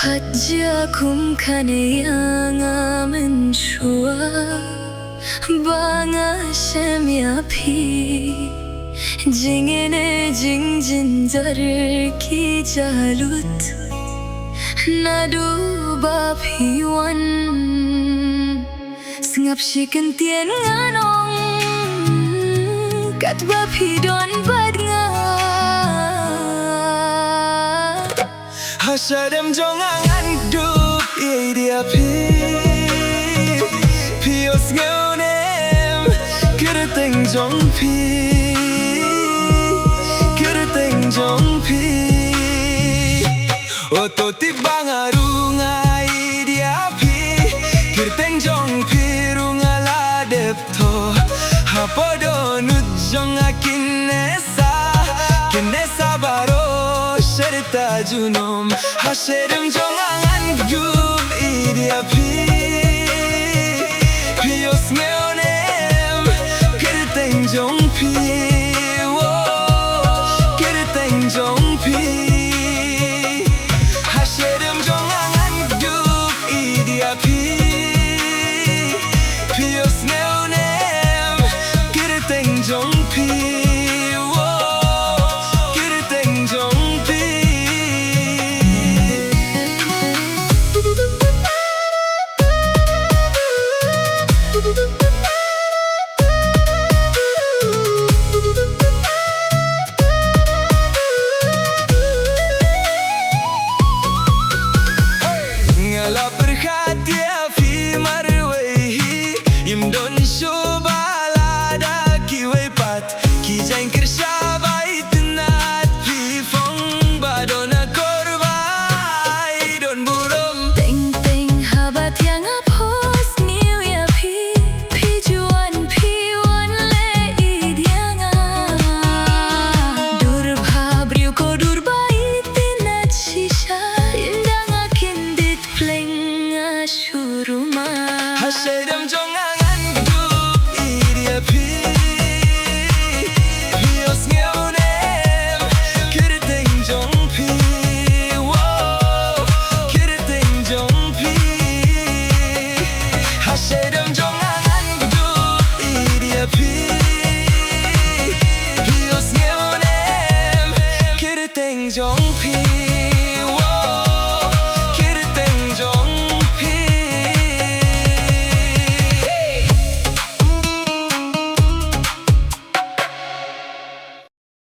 받자 굼칸에 양함은 좋아 방아샘야피 징에네 징진자를 기자lut 나도 바피wan sengapsikan tien nganong kat bapidon badnga 하사람 정황한 두 이디아피 피오스 겨우냄 그릇 땡정피 그릇 땡정피 오토티 방아룽아 이디아피 그릇 땡정피 룽아 라뎁토 하포도 누정아 kinesa 바로 serta junom haserem jongangan gum idiapi pios meonem kerteng jongpi kerteng jongpi haserem jongangan gum idiapi pios meonem kerteng jongpi Ngala perhatian fi marwehi imdon shobalada kiwepat kijain kersabai tenat fi fong badona korbai don burom Teng teng habat yang apos new ya pi juan le idianga dur bhabriu ko dur bai tinat shisha indanga kindit plenga shuruma hasedam jongangan group idiapi pios ngeunem kerteng jongpi kerteng jongpi hasedam jongangan group idiapi pios ngeunem kerteng jongpi